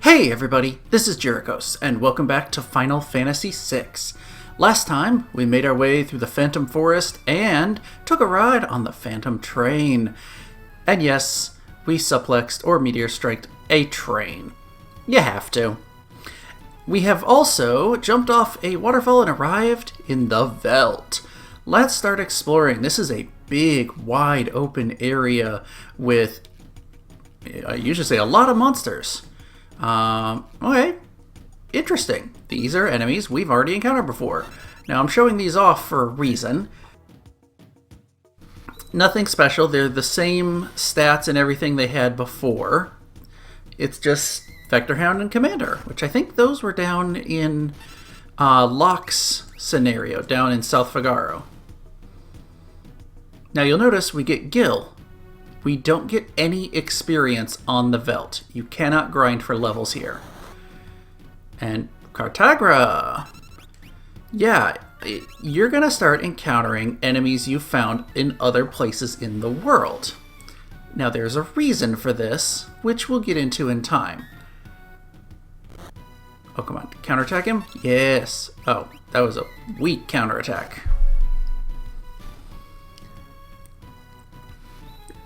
Hey everybody, this is Jerichos, and welcome back to Final Fantasy VI. Last time, we made our way through the Phantom Forest and took a ride on the Phantom Train. And yes, we suplexed or meteor striked a train. You have to. We have also jumped off a waterfall and arrived in the Veldt. Let's start exploring. This is a big, wide open area with, I usually say, a lot of monsters. Okay, interesting. These are enemies we've already encountered before. Now, I'm showing these off for a reason. Nothing special. They're the same stats and everything they had before. It's just Vector Hound and Commander, which I think those were down in Locke's scenario, down in South Figaro. Now, you'll notice we get Gil. We don't get any experience on the Veldt. You cannot grind for levels here. And Cartagra. Yeah, you're going to start encountering enemies you found in other places in the world. Now there's a reason for this, which we'll get into in time. Oh, come on. Counterattack him? Yes. Oh, that was a weak counterattack.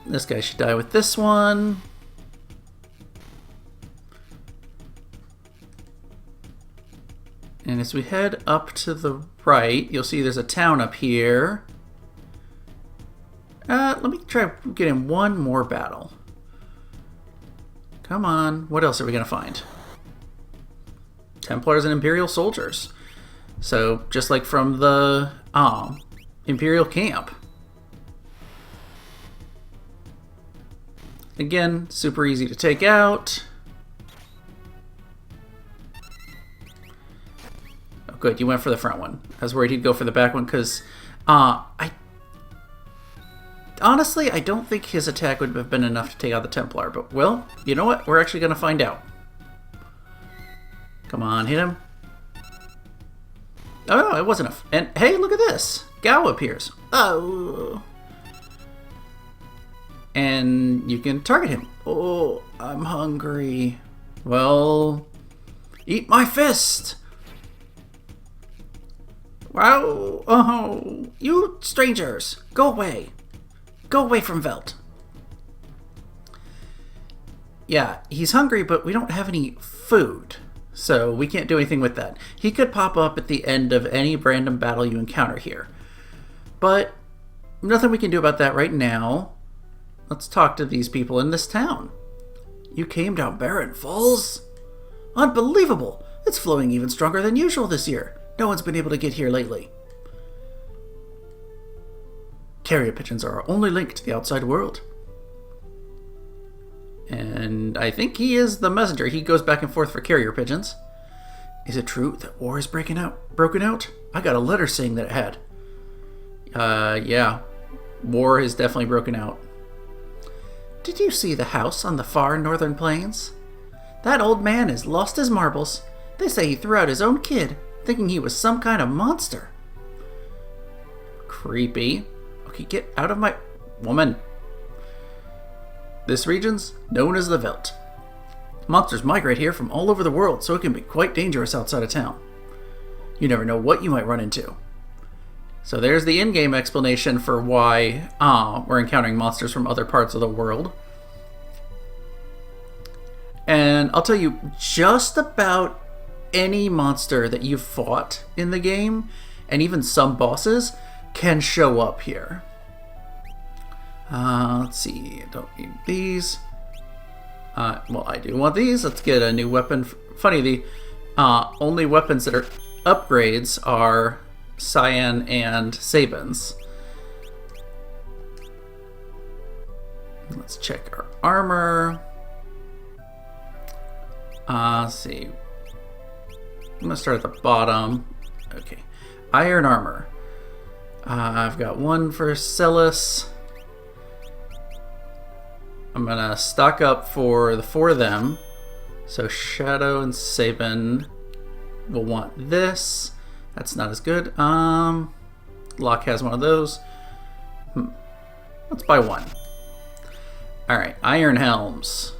This guy should die with this one. And as we head up to the right, you'll see there's a town up here. Let me try getting one more battle. Come on. What else are we going to find? Templars and Imperial soldiers. So, just like from the Imperial camp. Again, super easy to take out. Oh, good, you went for the front one. I was worried he'd go for the back one because honestly, I don't think his attack would have been enough to take out the Templar. But, well, you know what? We're actually going to find out. Come on, hit him. Oh, no, it wasn't enough. And, hey, look at this. Gao appears. Oh. And you can target him. Oh, I'm hungry. Well, eat my fist. Wow. Oh, you strangers, go away. Go away from Veldt. Yeah, he's hungry, but we don't have any food. So we can't do anything with that. He could pop up at the end of any random battle you encounter here. But nothing we can do about that right now. Let's talk to these people in this town. You came down Barren Falls? Unbelievable! It's flowing even stronger than usual this year. No one's been able to get here lately. Carrier pigeons are our only link to the outside world. And I think he is the messenger. He goes back and forth for carrier pigeons. Is it true that war is broken out? I got a letter saying that it had. Yeah. War is definitely broken out. Did you see the house on the far northern plains? That old man has lost his marbles. They say he threw out his own kid, thinking he was some kind of monster. Creepy. Okay, get out of my... Woman. This region's known as the Veldt. Monsters migrate here from all over the world, so it can be quite dangerous outside of town. You never know what you might run into. So there's the in-game explanation for why we're encountering monsters from other parts of the world. And I'll tell you, just about any monster that you've fought in the game, and even some bosses, can show up here. Let's see, I don't need these. Well, I do want these. Let's get a new weapon. Funny, the only weapons that are upgrades are Cyan and Sabins. Let's check our armor. Let's see. I'm gonna start at the bottom. Okay, iron armor. I've got one for Celis. I'm gonna stock up for the four of them. So Shadow and Sabin will want this. That's not as good. Locke has one of those. Let's buy one. Alright, Iron Helms.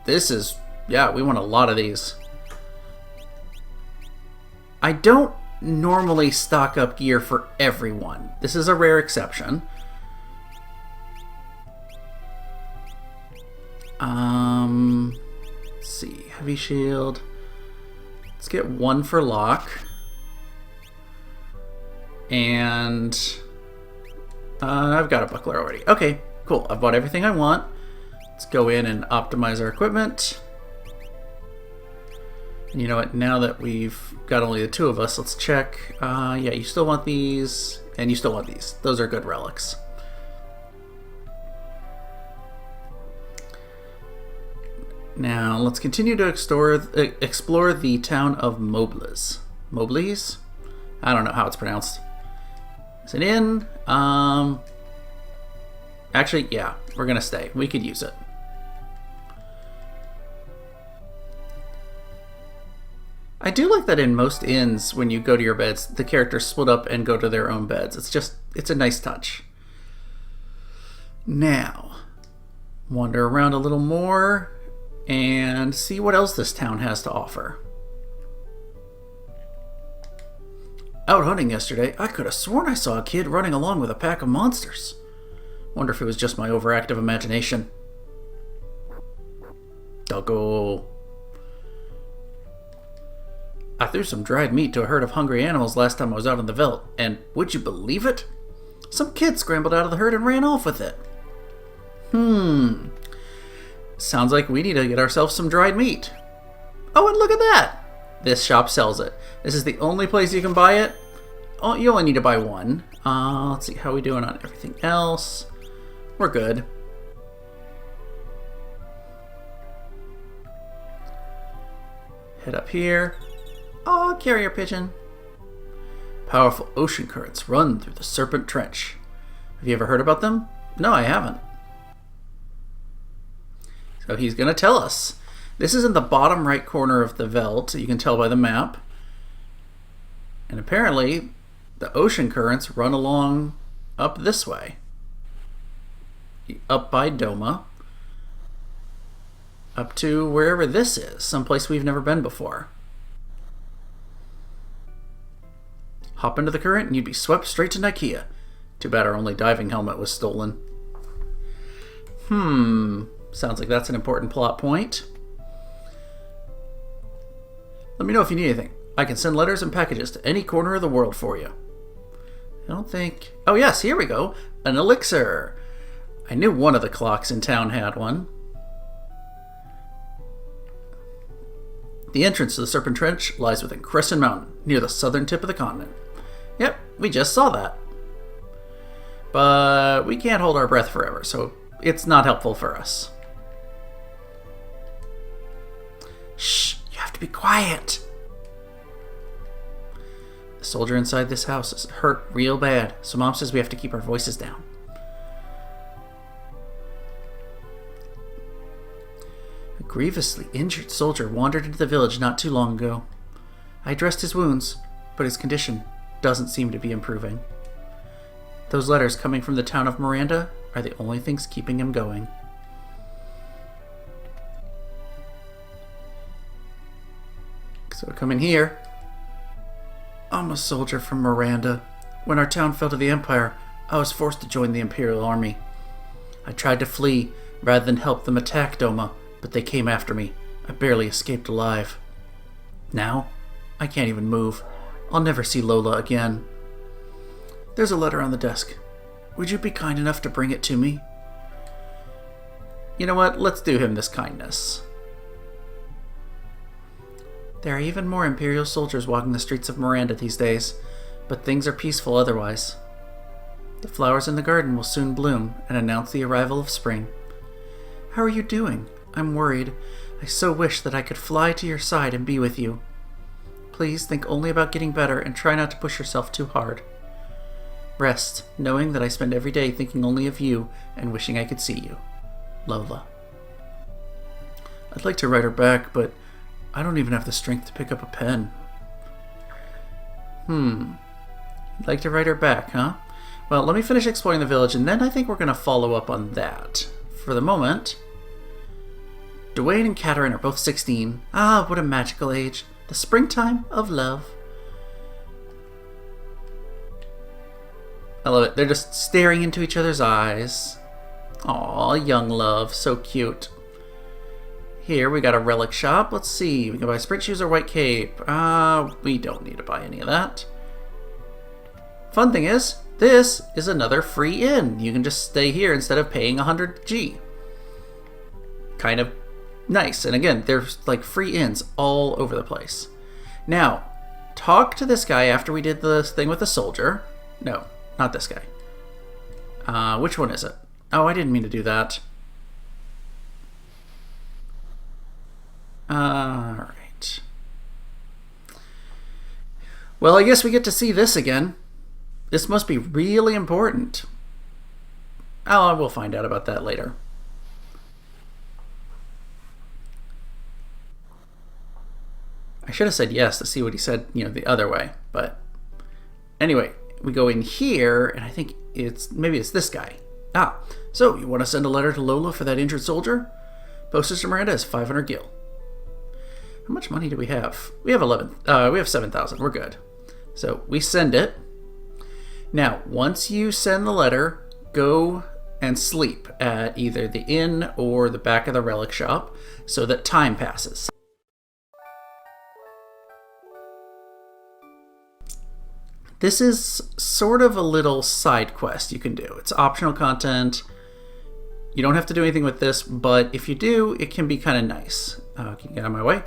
This is... yeah, we want a lot of these. I don't normally stock up gear for everyone. This is a rare exception. Let's see. Heavy shield. Let's get one for Locke. And I've got a buckler already. Okay, cool. I've bought everything I want. Let's go in and optimize our equipment. And you know what? Now that we've got only the two of us, let's check. Yeah, you still want these, and you still want these. Those are good relics. Now, let's continue to explore the town of Mobles. Mobles? I don't know how it's pronounced. Is it in? Actually, yeah, we're gonna stay. We could use it. I do like that in most inns, when you go to your beds, the characters split up and go to their own beds. It's a nice touch. Now, wander around a little more and see what else this town has to offer. Out hunting yesterday, I could have sworn I saw a kid running along with a pack of monsters. Wonder if it was just my overactive imagination. Doggo. I threw some dried meat to a herd of hungry animals last time I was out in the veldt, and would you believe it? Some kid scrambled out of the herd and ran off with it. Sounds like we need to get ourselves some dried meat. Oh, and look at that! This shop sells it. This is the only place you can buy it. Oh, you only need to buy one. Let's see how we doing on everything else. We're good. Head up here. Oh, carrier pigeon. Powerful ocean currents run through the Serpent Trench. Have you ever heard about them? No, I haven't. So he's going to tell us. This is in the bottom right corner of the veldt. You can tell by the map. And apparently, the ocean currents run along up this way. Up by Doma. Up to wherever this is. Someplace we've never been before. Hop into the current and you'd be swept straight to Nicaea. Too bad our only diving helmet was stolen. Sounds like that's an important plot point. Let me know if you need anything. I can send letters and packages to any corner of the world for you. I don't think... Oh yes, here we go. An elixir. I knew one of the clocks in town had one. The entrance to the Serpent Trench lies within Crescent Mountain, near the southern tip of the continent. Yep, we just saw that. But we can't hold our breath forever, so it's not helpful for us. Shh, you have to be quiet. The soldier inside this house is hurt real bad, so Mom says we have to keep our voices down. A grievously injured soldier wandered into the village not too long ago. I dressed his wounds, but his condition doesn't seem to be improving. Those letters coming from the town of Miranda are the only things keeping him going. So come in here. I'm a soldier from Miranda. When our town fell to the Empire, I was forced to join the Imperial army. I tried to flee rather than help them attack Doma, but they came after me. I barely escaped alive. Now, I can't even move. I'll never see Lola again. There's a letter on the desk. Would you be kind enough to bring it to me? You know what? Let's do him this kindness. There are even more Imperial soldiers walking the streets of Miranda these days, but things are peaceful otherwise. The flowers in the garden will soon bloom and announce the arrival of spring. How are you doing? I'm worried. I so wish that I could fly to your side and be with you. Please think only about getting better and try not to push yourself too hard. Rest, knowing that I spend every day thinking only of you and wishing I could see you. Lola. I'd like to write her back, but I don't even have the strength to pick up a pen. You'd like to write her back, huh? Well, let me finish exploring the village, and then I think we're going to follow up on that. For the moment, Dwayne and Katerin are both 16. Ah, what a magical age. The springtime of love. I love it. They're just staring into each other's eyes. Aw, young love. So cute. Here, we got a relic shop. Let's see. We can buy sprint shoes or white cape. We don't need to buy any of that. Fun thing is, this is another free inn. You can just stay here instead of paying 100G. Kind of nice. And again, there's like free inns all over the place. Now, talk to this guy after we did the thing with the soldier. No, not this guy. Which one is it? Oh, I didn't mean to do that. Alright. Well, I guess we get to see this again. This must be really important. Oh, we'll find out about that later. I should have said yes to see what he said, the other way. But anyway, we go in here, and I think maybe it's this guy. So you want to send a letter to Lola for that injured soldier? Postage to Miranda is 500 gil. How much money do we have? We have 7,000. We're good. So we send it. Now, once you send the letter, go and sleep at either the inn or the back of the relic shop so that time passes. This is sort of a little side quest you can do. It's optional content. You don't have to do anything with this, but if you do, it can be kind of nice. Can you get out of my way?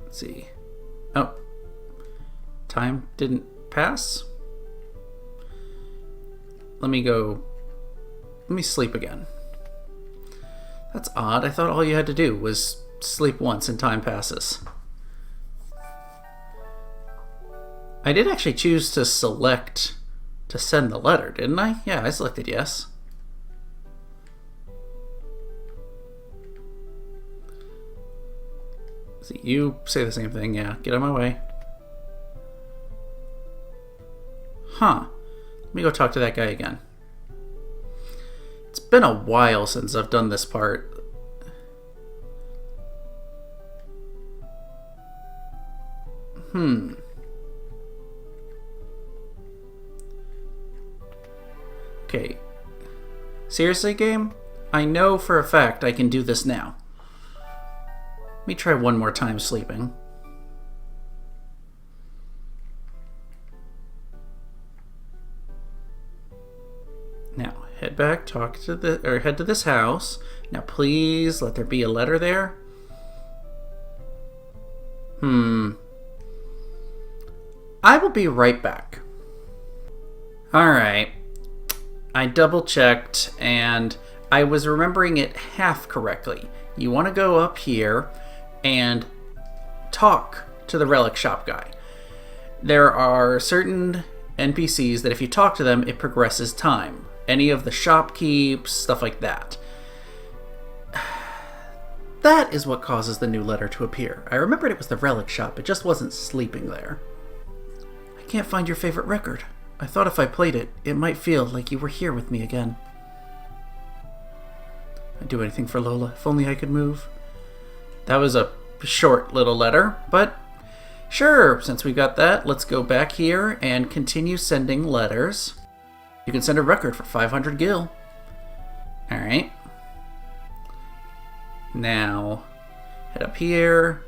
Let's see. Oh. Time didn't pass? Let me sleep again. That's odd. I thought all you had to do was sleep once and time passes. I did actually choose to select to send the letter, didn't I? Yeah, I selected yes. See, you say the same thing. Yeah, get out of my way. Huh. Let me go talk to that guy again. It's been a while since I've done this part. Okay. Seriously, game? I know for a fact I can do this now. Let me try one more time sleeping. Now, head back, head to this house. Now, please let there be a letter there. I will be right back. Alright. I double checked and I was remembering it half correctly. You want to go up here and talk to the relic shop guy. There are certain NPCs that if you talk to them, it progresses time. Any of the shopkeeps, stuff like that. That is what causes the new letter to appear. I remembered it was the relic shop, it just wasn't sleeping there. I can't find your favorite record. I thought if I played it, it might feel like you were here with me again. I'd do anything for Lola, if only I could move. That was a short little letter, but sure, since we got that, let's go back here and continue sending letters. You can send a record for 500 gil. Alright. Now, head up here.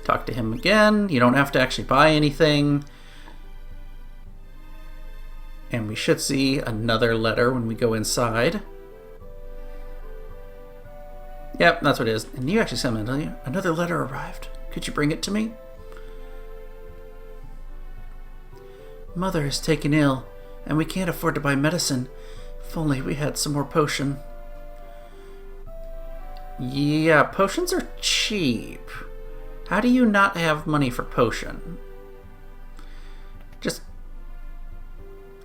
Talk to him again. You don't have to actually buy anything. And we should see another letter when we go inside. Yep, that's what it is. And you actually sent me, don't you? Another letter arrived. Could you bring it to me? Mother is taken ill, and we can't afford to buy medicine. If only we had some more potion. Yeah, potions are cheap. How do you not have money for potion? Just...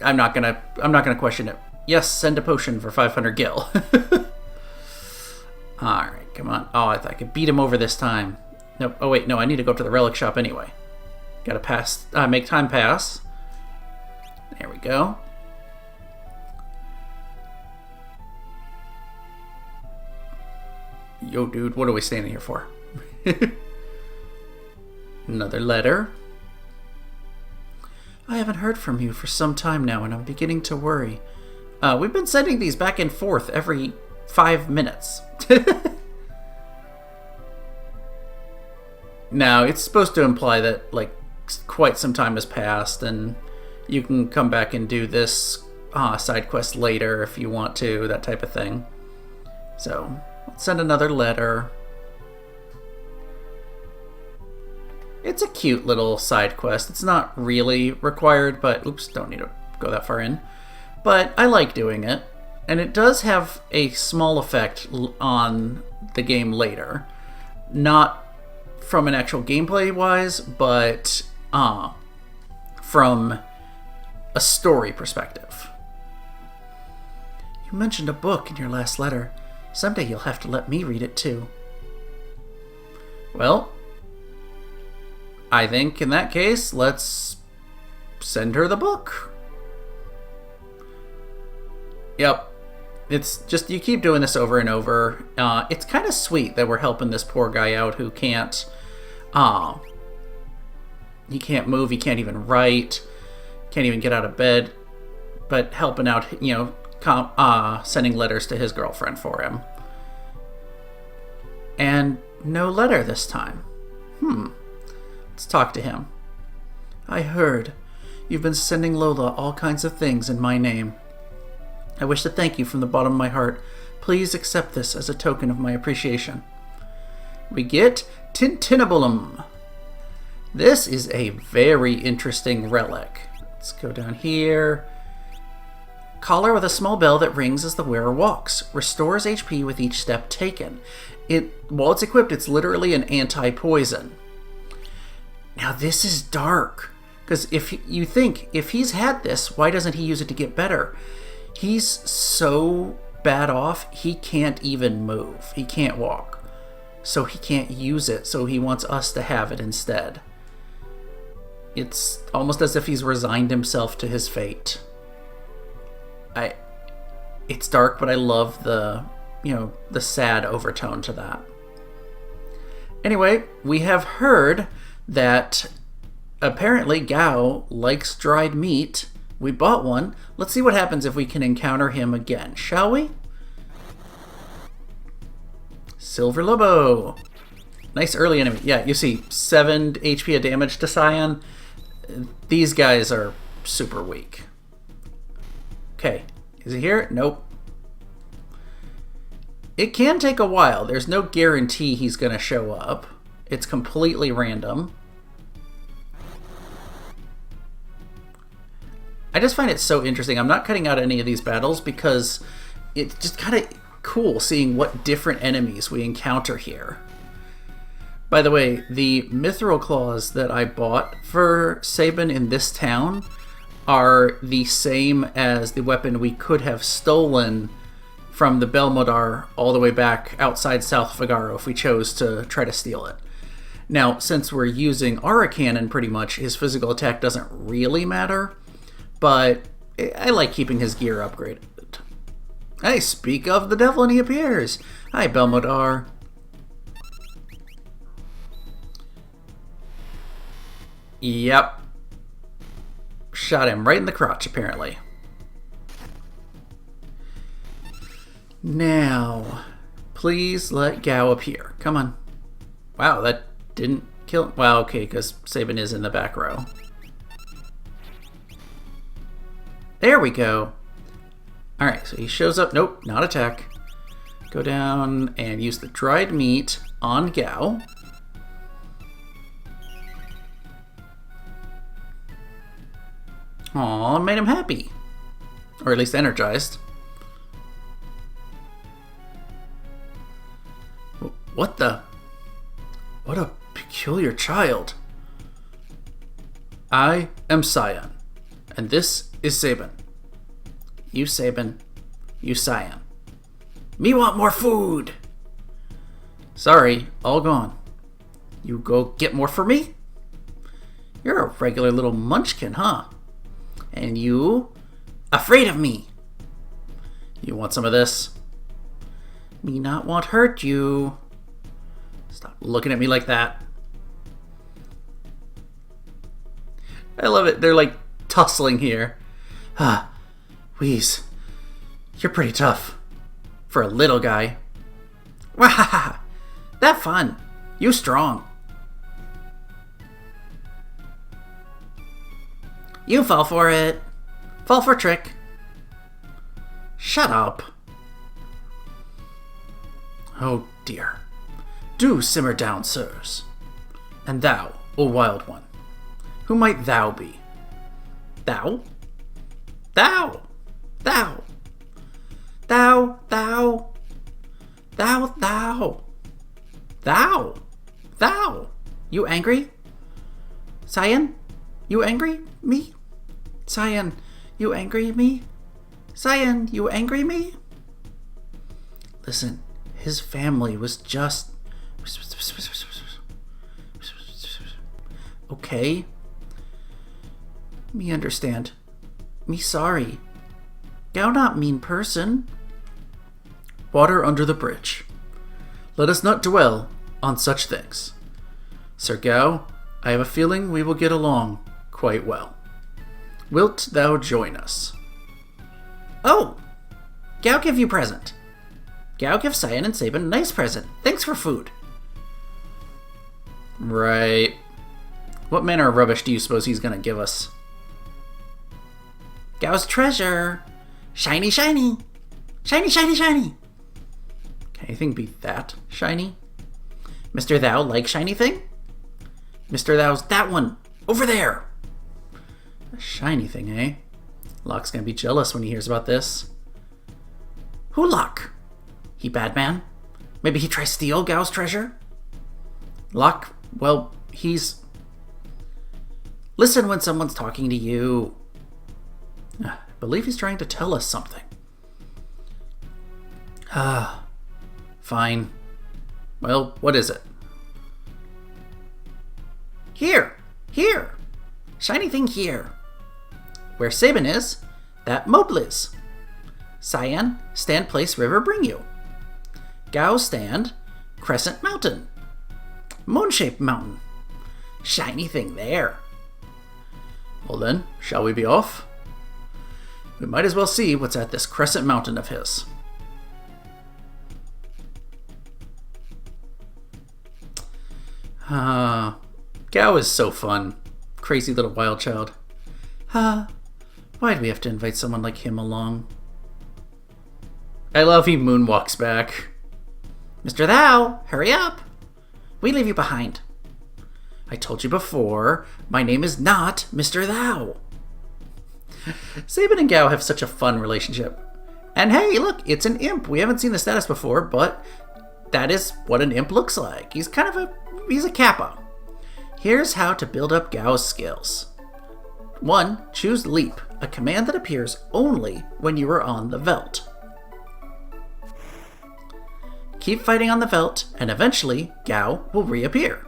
I'm not gonna question it. Yes, send a potion for 500 gil. Alright, come on. Oh, I thought I could beat him over this time. Nope. Oh wait, no, I need to go up to the relic shop anyway. Gotta make time pass. There we go. Yo, dude, what are we standing here for? Another letter. I haven't heard from you for some time now, and I'm beginning to worry. We've been sending these back and forth every 5 minutes. Now, it's supposed to imply that, like, quite some time has passed, and you can come back and do this side quest later if you want to, that type of thing. So, let's send another letter. It's a cute little side quest. It's not really required, but oops, don't need to go that far in. But I like doing it, and it does have a small effect on the game later. Not from an actual gameplay wise, but from a story perspective. You mentioned a book in your last letter. Someday you'll have to let me read it too. Well, I think in that case, let's send her the book. Yep. It's just, you keep doing this over and over. It's kind of sweet that we're helping this poor guy out who can't, he can't move, he can't even write, can't even get out of bed, but helping out, you know, sending letters to his girlfriend for him. And no letter this time. Let's talk to him. I heard. You've been sending Lola all kinds of things in my name. I wish to thank you from the bottom of my heart. Please accept this as a token of my appreciation. We get Tintinabalum. This is a very interesting relic. Let's go down here. Collar with a small bell that rings as the wearer walks. Restores HP with each step taken. While it's equipped, it's literally an anti-poison. Now this is dark. Because if you think, if he's had this, why doesn't he use it to get better? He's so bad off, he can't even move. He can't walk. So he can't use it, so he wants us to have it instead. It's almost as if he's resigned himself to his fate. It's dark, but I love the, you know, the sad overtone to that. Anyway, we have heard that apparently Gao likes dried meat. We bought one. Let's see what happens if we can encounter him again, shall we? Silver Lobo. Nice early enemy. Yeah, you see 7 HP of damage to Cyan. These guys are super weak. Okay, is he here? Nope. It can take a while. There's no guarantee he's going to show up. It's completely random. I just find it so interesting. I'm not cutting out any of these battles because it's just kind of cool seeing what different enemies we encounter here. By the way, the Mithril claws that I bought for Sabin in this town are the same as the weapon we could have stolen from the Belmodar all the way back outside South Figaro if we chose to try to steal it. Now, since we're using Aura Cannon pretty much, his physical attack doesn't really matter, but I like keeping his gear upgraded. I speak of the devil and he appears. Hi, Belmodar. Yep. Shot him right in the crotch, apparently. Now, please let Gao appear. Come on. Wow, that didn't kill him. Well, okay, because Sabin is in the back row. There we go. Alright, so he shows up. Nope, not attack. Go down and use the dried meat on Gao. Aw, made him happy. Or at least energized. What the? What a peculiar child. I am Cyan, and this is Sabin. You Sabin, you Cyan. Me want more food. Sorry, all gone. You go get more for me? You're a regular little munchkin, huh? And you, afraid of me. You want some of this? Me not want hurt you. Stop looking at me like that. I love it. They're like tussling here. Wheeze. You're pretty tough. For a little guy. Wahaha! That fun. You strong. You fall for it. Fall for trick. Shut up. Oh dear. Do simmer down, sirs. And thou, O wild one, who might thou be? Thou? Thou! Thou! Thou! Thou! Thou! Thou! Thou! Thou! You angry? Cyan? You angry? Me? Cyan, you angry? Me? Cyan, you angry? Me? Listen, his family was just... Okay. Me understand. Me sorry. Gao not mean person. Water under the bridge. Let us not dwell on such things. Sir Gao, I have a feeling we will get along quite well. Wilt thou join us? Oh! Gao give you present. Gao give Cyan and Sabin a nice present. Thanks for food. Right. What manner of rubbish do you suppose he's gonna give us? Gao's treasure! Shiny, shiny! Shiny, shiny, shiny! Can anything be that shiny? Mr. Thou like shiny thing? Mr. Thou's that one! Over there! A shiny thing, eh? Locke's gonna be jealous when he hears about this. Who Locke? He bad man? Maybe he tries steal Gao's treasure? Locke, well, he's... Listen when someone's talking to you. I believe he's trying to tell us something. Fine. Well, what is it? Here! Here! Shiny thing here. Where Sabin is, that Mobliz. Cyan, stand place river bring you. Gao stand, crescent mountain. Moon-shaped mountain. Shiny thing there. Well then, shall we be off? We might as well see what's at this crescent mountain of his. Gao is so fun. Crazy little wild child. Why do we have to invite someone like him along? I love he moonwalks back. Mr. Thou, hurry up. We leave you behind. I told you before, my name is not Mr. Thou. Sabin and Gao have such a fun relationship. And hey, look, it's an imp. We haven't seen the status before, but that is what an imp looks like. He's a kappa. Here's how to build up Gao's skills. 1. Choose Leap, a command that appears only when you are on the Veldt. Keep fighting on the Veldt, and eventually Gao will reappear.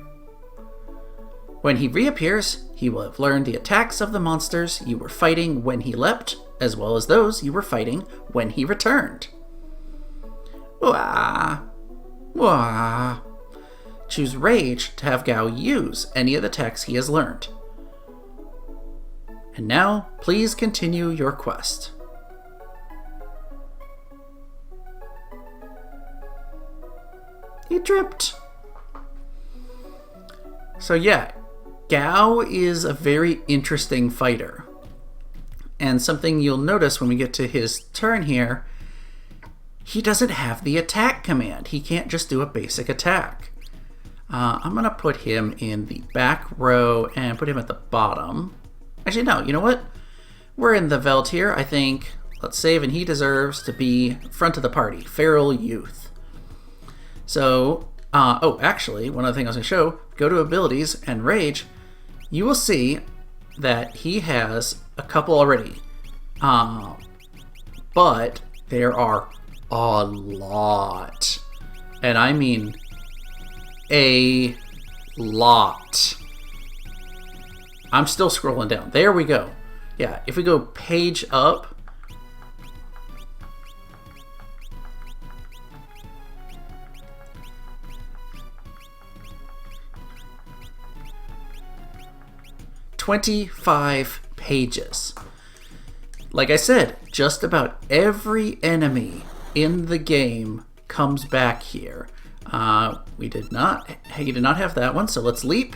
When he reappears, he will have learned the attacks of the monsters you were fighting when he leapt, as well as those you were fighting when he returned. Wah! Wah! Choose Rage to have Gao use any of the attacks he has learned. And now, please continue your quest. He dripped. So yeah, Gao is a very interesting fighter. And something you'll notice when we get to his turn here, he doesn't have the attack command. He can't just do a basic attack. I'm going to put him in the back row and put him at the bottom. Actually, no, you know what? We're in the Veldt here. I think, let's save, and he deserves to be front of the party. Feral Youth. So, actually, one other thing I was going to show, go to Abilities and Rage, you will see that he has a couple already. But there are a lot. And I mean a lot. I'm still scrolling down. There we go. Yeah, if we go page up. 25 pages. Like I said, just about every enemy in the game comes back here. He did not have that one, so let's leap,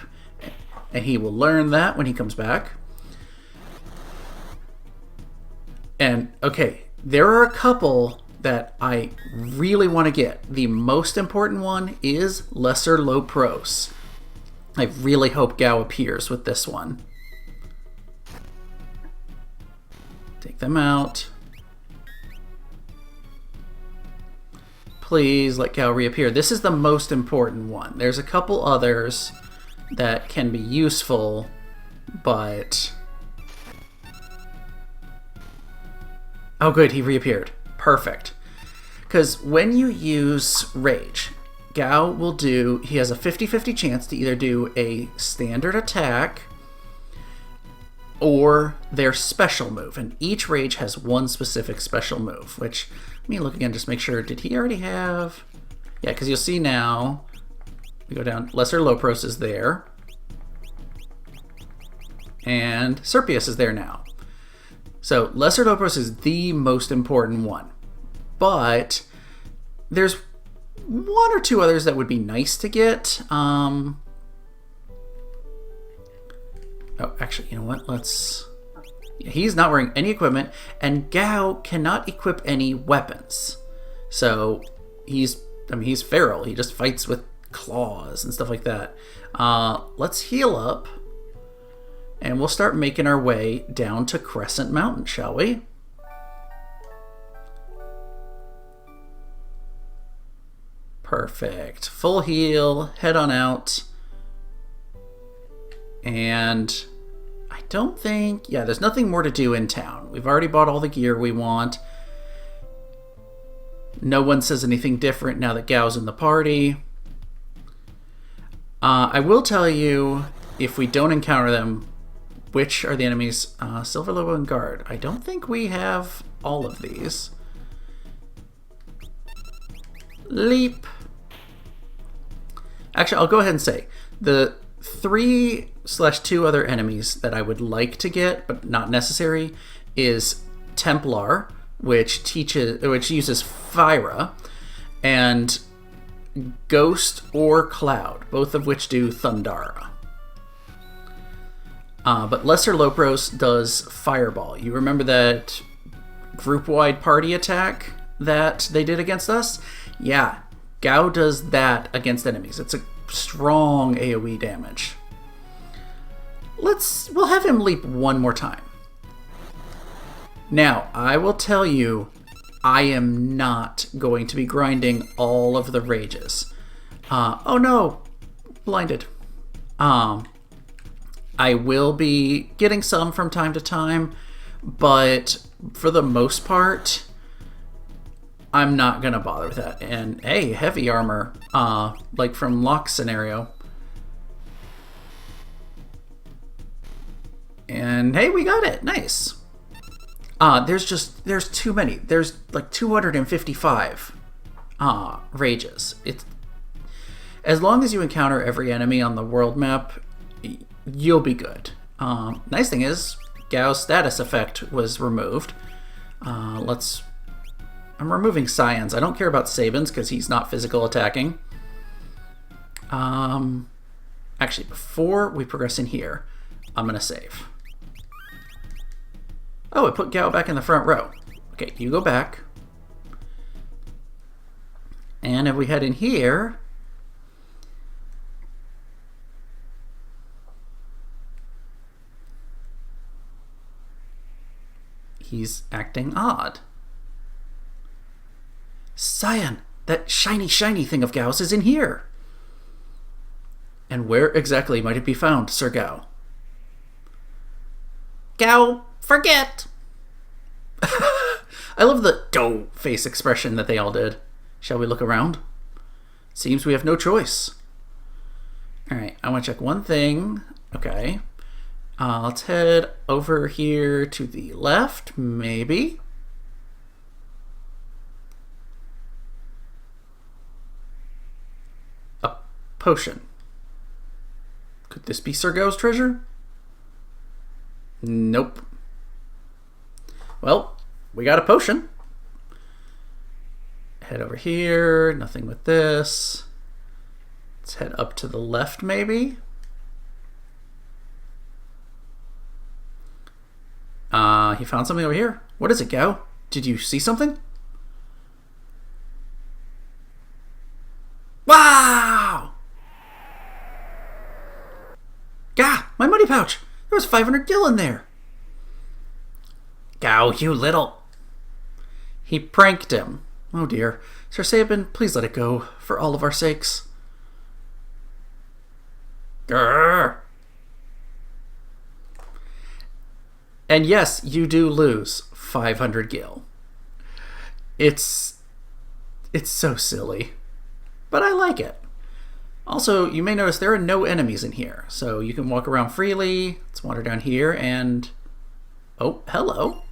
and he will learn that when he comes back. And okay, there are a couple that I really want to get. The most important one is Lesser Lopros. I really hope Gao appears with this one. Take them out. Please let Gao reappear. This is the most important one. There's a couple others that can be useful, but... Oh good, he reappeared. Perfect. Because when you use Rage, Gao will do... He has a 50-50 chance to either do a standard attack or their special move. And each Rage has one specific special move, which, let me look again, just make sure. Did he already have... Yeah, because you'll see now, we go down, Lesser Lopros is there. And Serpius is there now. So Lesser Lopros is the most important one. But there's one or two others that would be nice to get. Oh, actually, you know what? He's not wearing any equipment, and Gao cannot equip any weapons. So he's feral. He just fights with claws and stuff like that. Let's heal up, and we'll start making our way down to Crescent Mountain, shall we? Perfect. Full heal, head on out. And I don't think... Yeah, there's nothing more to do in town. We've already bought all the gear we want. No one says anything different now that Gao's in the party. I will tell you, if we don't encounter them, which are the enemies. Silver Lobo and Guard. I don't think we have all of these. Leap. Actually, I'll go ahead and say, the 3/2 other enemies that I would like to get, but not necessary, is Templar, which uses Fyra, and Ghost or Cloud, both of which do Thundara. But Lesser Lopros does Fireball. You remember that group-wide party attack that they did against us? Yeah, Gao does that against enemies. It's a strong AoE damage. We'll have him leap one more time. Now, I will tell you, I am not going to be grinding all of the rages. Oh no, blinded. I will be getting some from time to time, but for the most part, I'm not gonna bother with that. And hey, heavy armor, like from Locke's scenario. And hey, we got it, nice. There's too many. There's like 255 rages. It's as long as you encounter every enemy on the world map, you'll be good. Nice thing is, Gao's status effect was removed. I'm removing Scions. I don't care about Sabins because he's not physical attacking. Actually, before we progress in here, I'm gonna save. Oh, it put Gao back in the front row. Okay, you go back. And if we head in here, he's acting odd. Scion, that shiny thing of Gao's is in here. And where exactly might it be found, Sir Gao? Gao, forget! I love the dough face expression that they all did. Shall we look around? Seems we have no choice. Alright, I want to check one thing. Okay. Let's head over here to the left, maybe. A potion. Could this be Sir Gao's treasure? Nope. Well, we got a potion. Head over here. Nothing with this. Let's head up to the left, maybe. He found something over here. What is it, Gao? Did you see something? Wow! Gah! My money pouch! There was 500 gil in there! Gao, you little... He pranked him. Oh dear. Sir Sabin, please let it go, for all of our sakes. Grrr! And yes, you do lose 500 gil. It's so silly. But I like it. Also, you may notice there are no enemies in here, so you can walk around freely. Let's wander down here and... Oh, hello.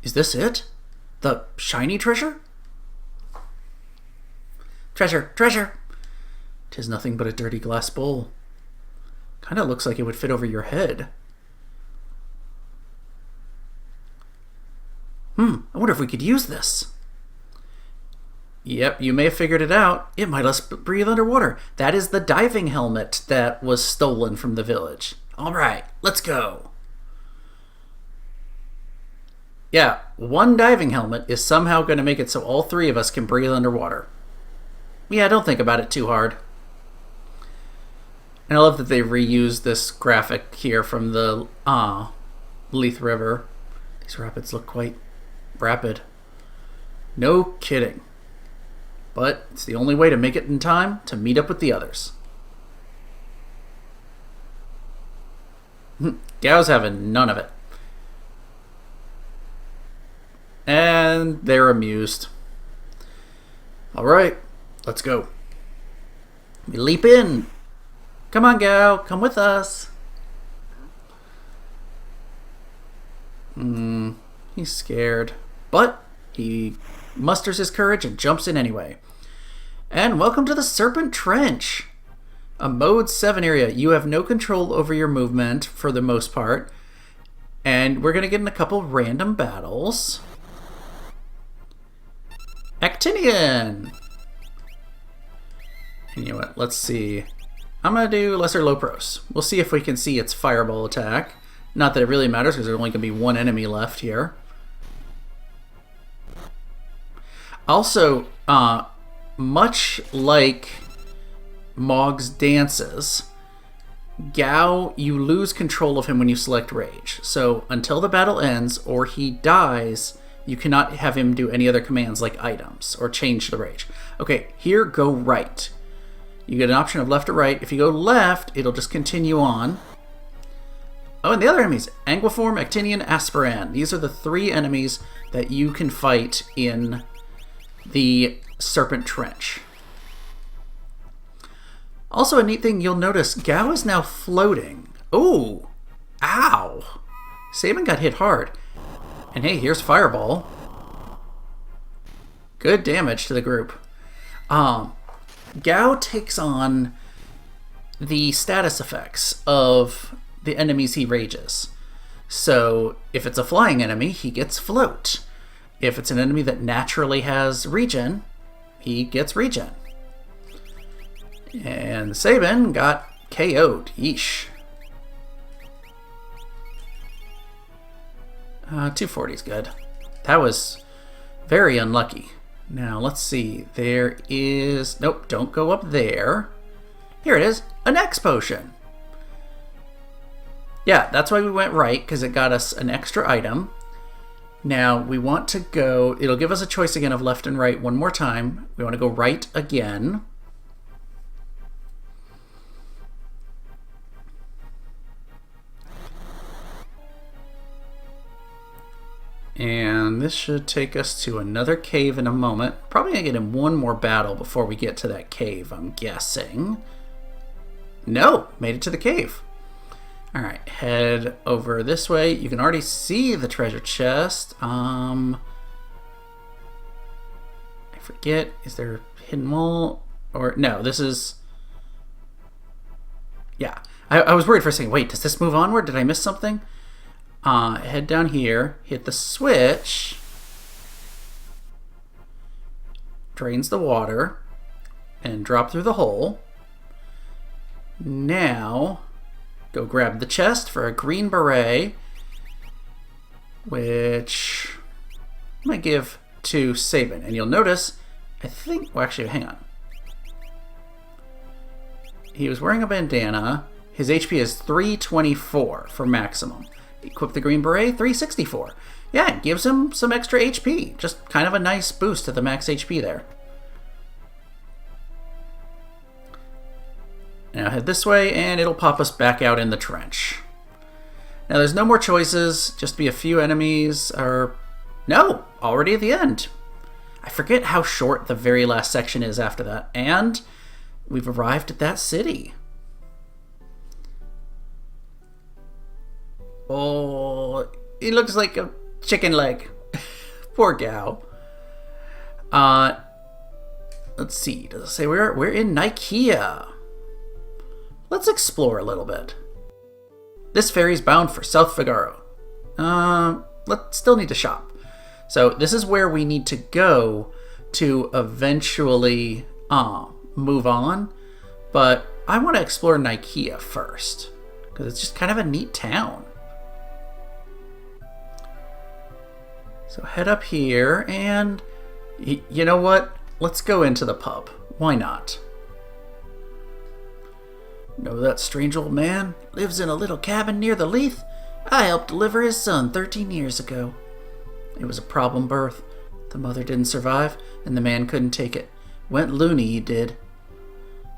Is this it? The shiny treasure? Treasure, treasure! 'Tis nothing but a dirty glass bowl. Kinda looks like it would fit over your head. I wonder if we could use this. Yep, you may have figured it out. It might let us breathe underwater. That is the diving helmet that was stolen from the village. Alright, let's go. Yeah, one diving helmet is somehow going to make it so all three of us can breathe underwater. Yeah, don't think about it too hard. And I love that they reused this graphic here from the Leith River. These rapids look quite rapid. No kidding. But it's the only way to make it in time to meet up with the others. Gao's having none of it. And they're amused. Alright, let's go. We leap in. Come on, Gao, come with us. He's scared. But he musters his courage and jumps in anyway. And welcome to the Serpent Trench. A Mode 7 area. You have no control over your movement for the most part. And we're going to get in a couple random battles. Actinian! And you know what? Let's see. I'm going to do Lesser Lopros. We'll see if we can see its fireball attack. Not that it really matters because there's only going to be one enemy left here. Also, much like Mog's dances, Gao, you lose control of him when you select Rage. So until the battle ends or he dies, you cannot have him do any other commands like items or change the Rage. Okay, here, go right. You get an option of left or right. If you go left, it'll just continue on. Oh, and the other enemies, Anguiform, Actinian, Aspiran. These are the three enemies that you can fight in the Serpent Trench. Also, a neat thing you'll notice, Gao is now floating. Oh, ow. Sabin got hit hard. And hey, here's Fireball. Good damage to the group. Gao takes on the status effects of the enemies he rages. So if it's a flying enemy, he gets float. If it's an enemy that naturally has regen, he gets regen. And Sabin got KO'd. Yeesh. 240 is good. That was very unlucky. Now, let's see. There is... Nope, don't go up there. Here it is. An X potion. Yeah, that's why we went right, because it got us an extra item. Now, we want to go... It'll give us a choice again of left and right one more time. We want to go right again. And this should take us to another cave in a moment. Probably going to get in one more battle before we get to that cave, I'm guessing. No, made it to the cave. Alright, head over this way. You can already see the treasure chest. I forget, is there hidden wall? Or, no, this is... Yeah. I was worried for a second. Wait, does this move onward? Did I miss something? Head down here. Hit the switch. Drains the water. And drop through the hole. Now, go grab the chest for a green beret. Which I might give to Sabin. And you'll notice, I think... Well, actually, hang on. He was wearing a bandana. His HP is 324 for maximum. Equip the green beret, 364. Yeah, it gives him some extra HP. Just kind of a nice boost to the max HP there. Now head this way, and it'll pop us back out in the trench. Now there's no more choices, just be a few enemies, or... No! Already at the end. I forget how short the very last section is after that, and we've arrived at that city. Oh, he looks like a chicken leg. Poor gal. Let's see, does it say we're in Nikea? Let's explore a little bit. This ferry's bound for South Figaro. Let's still need to shop. So this is where we need to go to eventually move on. But I want to explore Nikea first, because it's just kind of a neat town. So head up here, and you know what? Let's go into the pub. Why not? Know that strange old man? Lives in a little cabin near the Leith? I helped deliver his son 13 years ago. It was a problem birth. The mother didn't survive, and the man couldn't take it. Went loony, he did.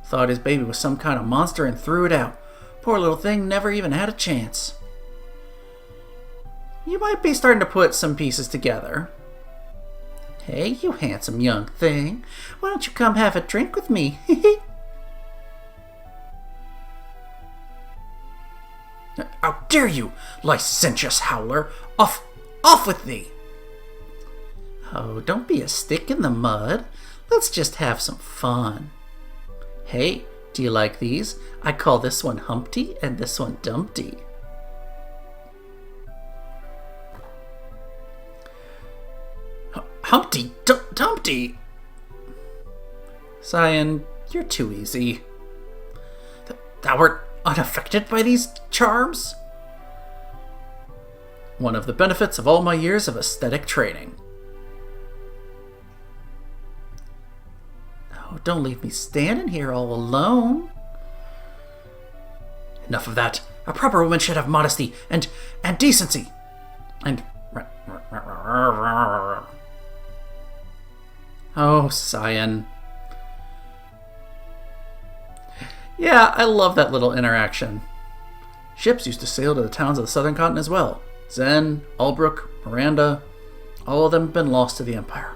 Thought his baby was some kind of monster and threw it out. Poor little thing never even had a chance. You might be starting to put some pieces together. Hey, you handsome young thing. Why don't you come have a drink with me? How dare you, licentious howler! Off with thee! Oh, don't be a stick in the mud. Let's just have some fun. Hey, do you like these? I call this one Humpty and this one Dumpty. Humpty Dumpty! Cyan, you're too easy. Thou art unaffected by these charms? One of the benefits of all my years of aesthetic training. Oh, don't leave me standing here all alone. Enough of that. A proper woman should have modesty and decency. And... Oh, Cyan. Yeah, I love that little interaction. Ships used to sail to the towns of the southern continent as well. Zen, Albrook, Miranda, all of them have been lost to the Empire.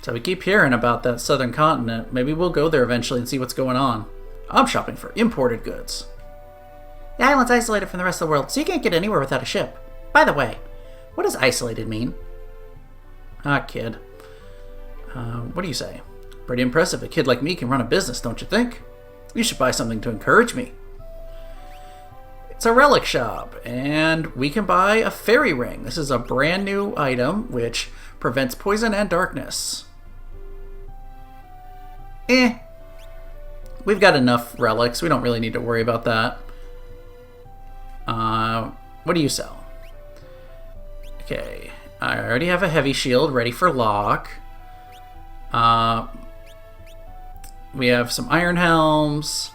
So we keep hearing about that southern continent. Maybe we'll go there eventually and see what's going on. I'm shopping for imported goods. The island's isolated from the rest of the world, so you can't get anywhere without a ship. By the way, what does isolated mean? Ah, kid. What do you say? Pretty impressive. A kid like me can run a business, don't you think? You should buy something to encourage me. It's a relic shop, and we can buy a fairy ring. This is a brand new item which prevents poison and darkness. We've got enough relics. We don't really need to worry about that. What do you sell? Okay, I already have a heavy shield ready for lock. We have some iron helms.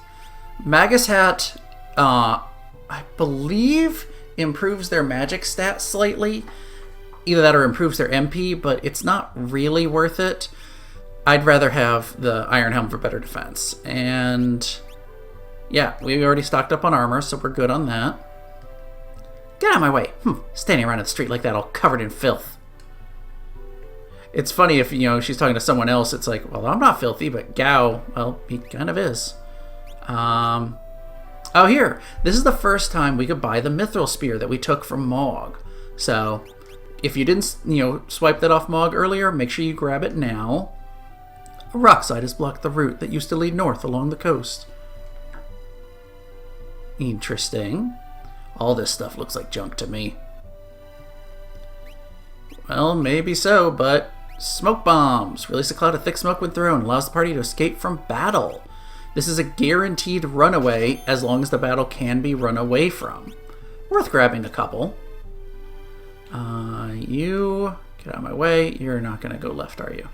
Magus hat, I believe improves their magic stat slightly. Either that or improves their MP, but it's not really worth it. I'd rather have the iron helm for better defense. And yeah, we already stocked up on armor, so we're good on that. Get out of my way. Standing around in the street like that all covered in filth. It's funny if, she's talking to someone else, it's like, well, I'm not filthy, but Gao, well, he kind of is. Oh, here. This is the first time we could buy the Mithril Spear that we took from Mog. So, if you didn't, swipe that off Mog earlier, make sure you grab it now. A rock slide has blocked the route that used to lead north along the coast. Interesting. All this stuff looks like junk to me. Well, maybe so, but... Smoke bombs. Release a cloud of thick smoke when thrown. Allows the party to escape from battle. This is a guaranteed runaway as long as the battle can be run away from. Worth grabbing a couple. You... Get out of my way. You're not going to go left, are you?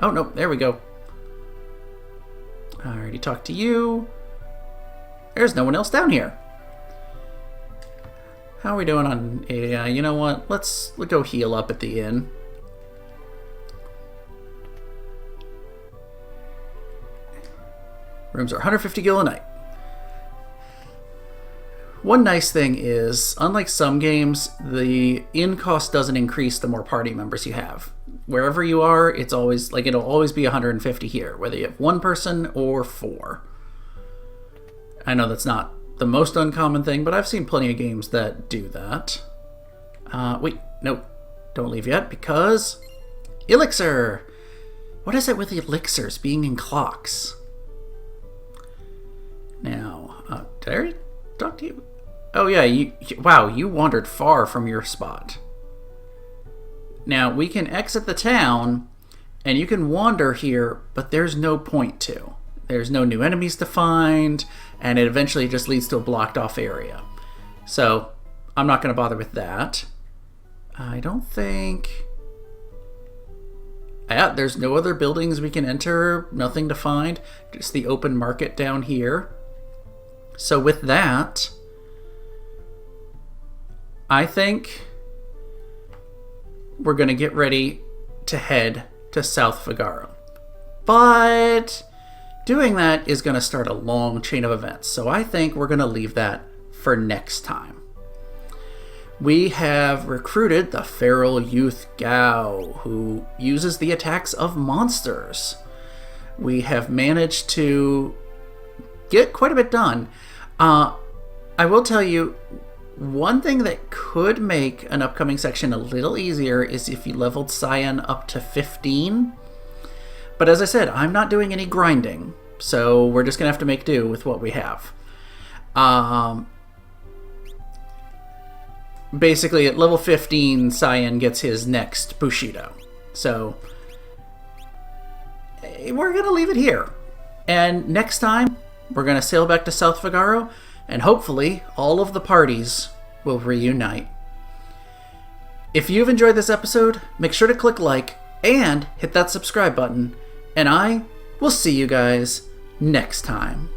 Oh, no. There we go. I already talked to you. There's no one else down here. How are we doing on AI? You know what? Let's go heal up at the inn. Rooms are 150 gil a night. One nice thing is, unlike some games, the inn cost doesn't increase the more party members you have. Wherever you are, it's always like it'll always be 150 here, whether you have one person or 4. I know that's not the most uncommon thing, but I've seen plenty of games that do that. Wait, no, don't leave yet, because elixir. What is it with elixirs being in clocks? Now, did I already talk to you? Oh yeah, wow, you wandered far from your spot. Now, we can exit the town, and you can wander here, but there's no point to. There's no new enemies to find, and it eventually just leads to a blocked off area. So, I'm not going to bother with that. I don't think... Yeah, there's no other buildings we can enter, nothing to find, just the open market down here. So with that, I think we're going to get ready to head to South Figaro. But doing that is going to start a long chain of events, so I think we're going to leave that for next time. We have recruited the feral youth Gao, who uses the attacks of monsters. We have managed to get quite a bit done. I will tell you, one thing that could make an upcoming section a little easier is if you leveled Cyan up to 15. But as I said, I'm not doing any grinding, so we're just going to have to make do with what we have. Basically, at level 15, Cyan gets his next Bushido. So, we're going to leave it here. And next time, we're going to sail back to South Figaro, and hopefully, all of the parties will reunite. If you've enjoyed this episode, make sure to click like and hit that subscribe button, and I will see you guys next time.